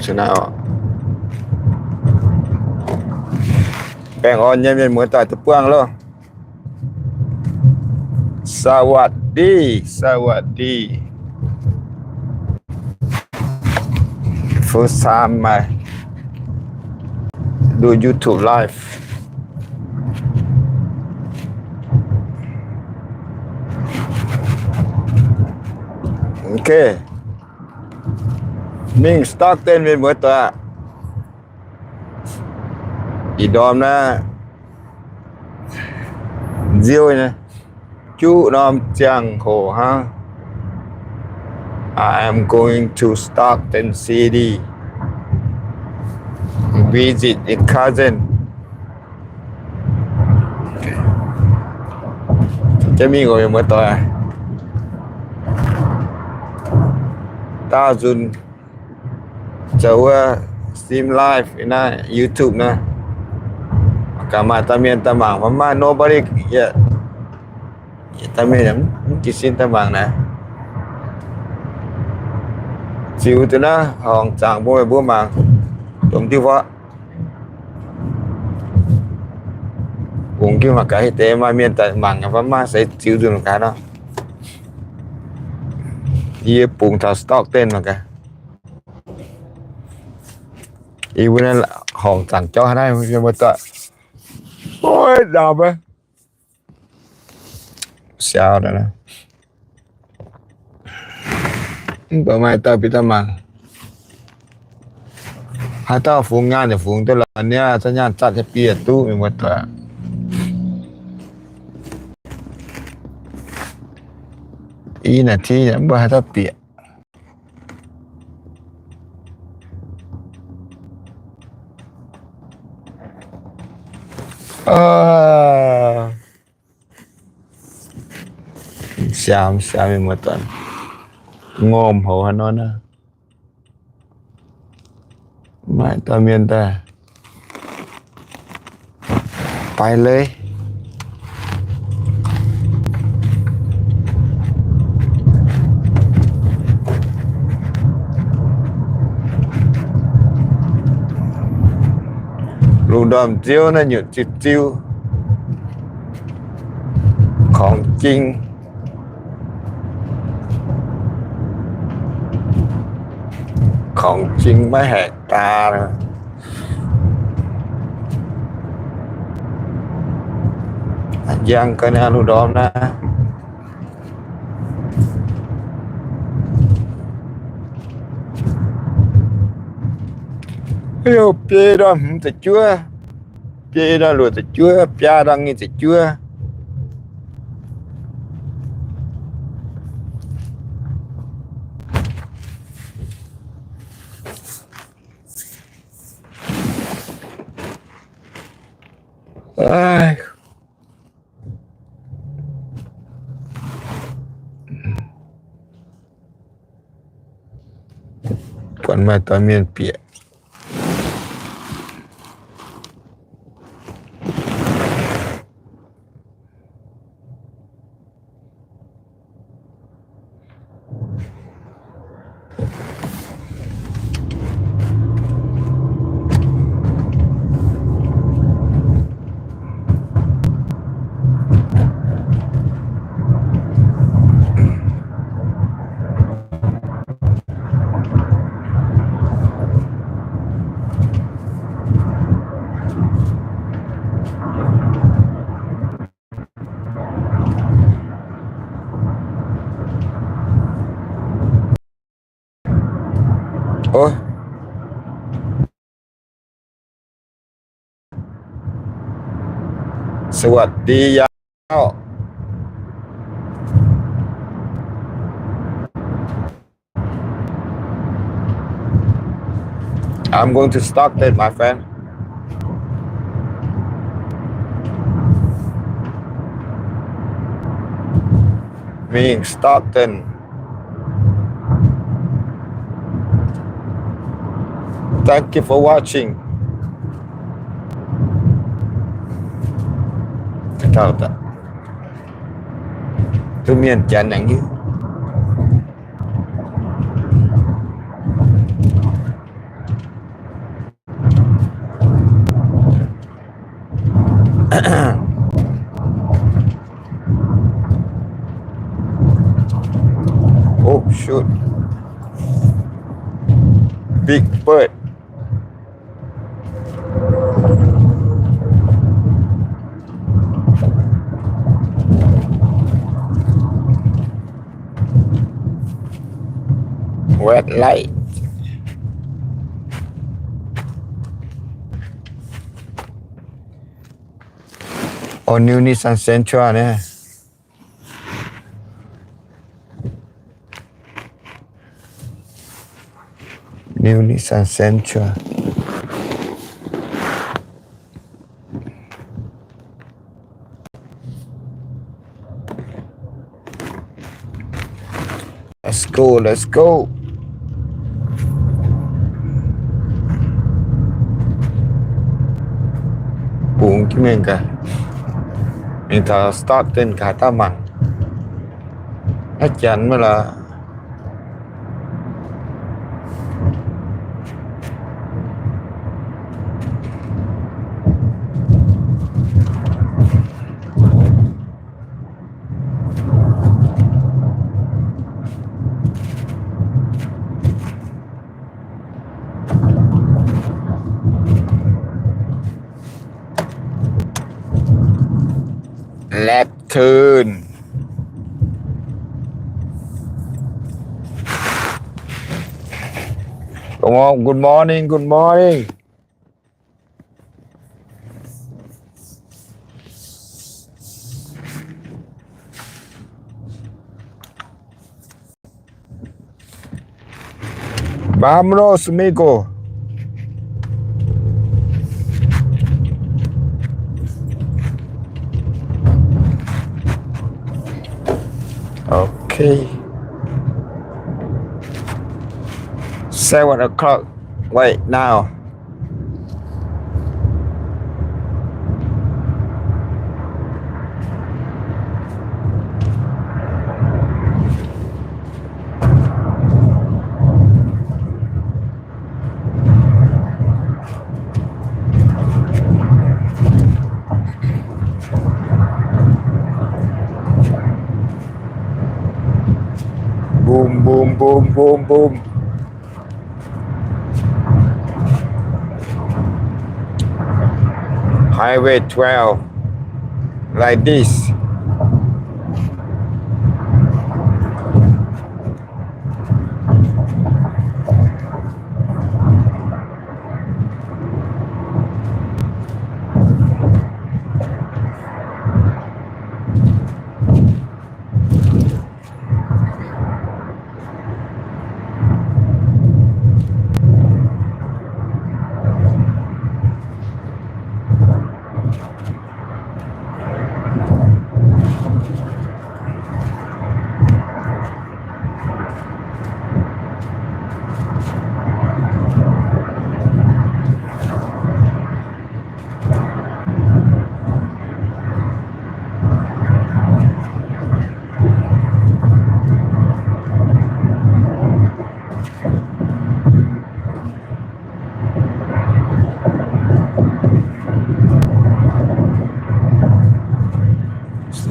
ชนะแป้งอ่อนยังเป็นเหมือนต่อยตะเปื้องแล้วสวัสดีสวัสดี first time มาดู YouTube live โอเคนิ่งสต็อกเต้นเป็นเหมือนตัวอีดอมนะเจียวนะจูนอมจังโหฮะ I am going to Stockton City visit a cousin จะมีก็ยังเหมือนตัวตาจุนจะว่า stream live na YouTube na kama tamien tamang mama nobody ya tamien kisin tamang na chiu tu na hong chang bo bo mang tum ti wa cũng kêu mà cái tế mà miền tại mảng mà sẽ chiu tu cái đó ye pung ta stock tên mà cáiอีวันนั้นห้องสั่งเจ้าได้ยังมาต่อโอ้ยดาวไปเสียวนะประมาณต่อพิธามังถ้าต่อฝูงงานเนี่ยฝูงตัวละเนี่ยสัญญาณจัดให้เปลี่ยนตู้ยังมาต่ออีนาทีเนี่ยบ่ให้ต่อเปลี่ยนSiam yang muatan ngom hầu hắn nó nè mãi ta miền taไปเลยลูกดอมเจียวนะหยุดจิตจิวของจริงของจริงไม่แหกตานะยังกันนะลูกดอมนะเฮ้ยเปียดอมจะชั่วเปียดอมหลุดจะชั่วเปียดังนี่จะชั่วก่อนมาตอนเมียนเปียโอ้สวัสดียาว I'm going to Stockton my friend meaning Stockton Thank you for watching เท่าแต่ทุเมียนจันอย่างนี้ big bird red light or New Nissan Sentra เนี่ย New Nissan Sentra let's go ปุงที่เมืองกันมีทาสตาร์ทเต้นขาตามันอาจารย์เมื่อไรleft turn come on good morning Vámonos amigo okay 7 o'clock right now boom highway 12 like this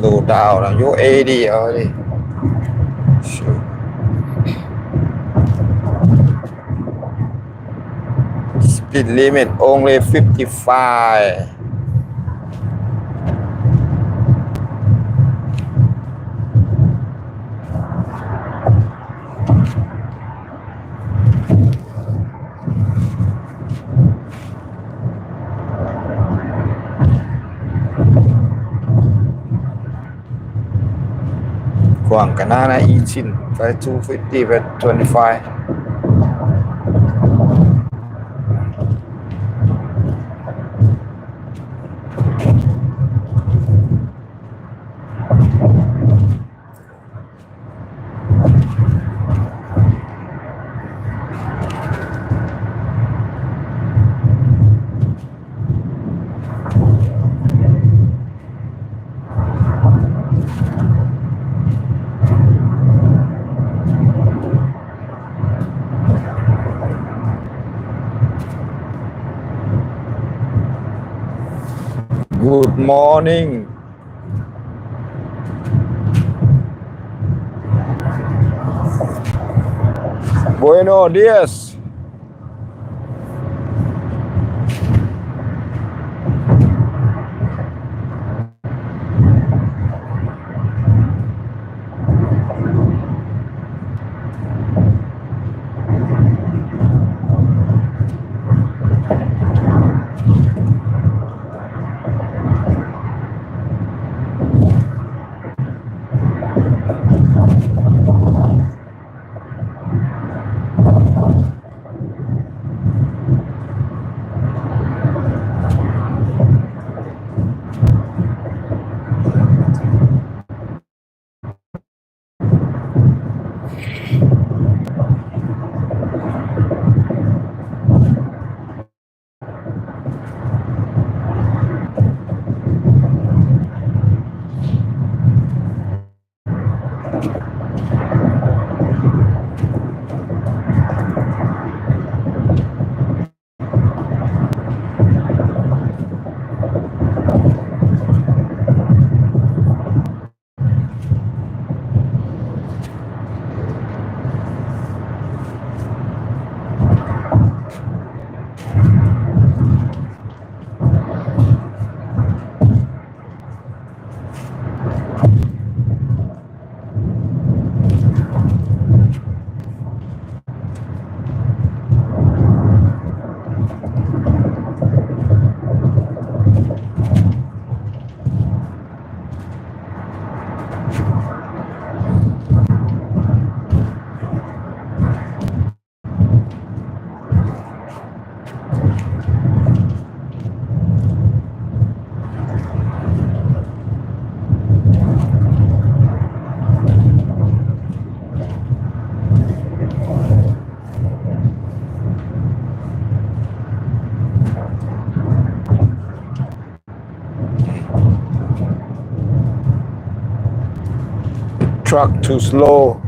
slow down là vô A đi ở đi speed limit only 55 Quảng Canana Ichin 250 with 25 Good morning Buenos días truck too slow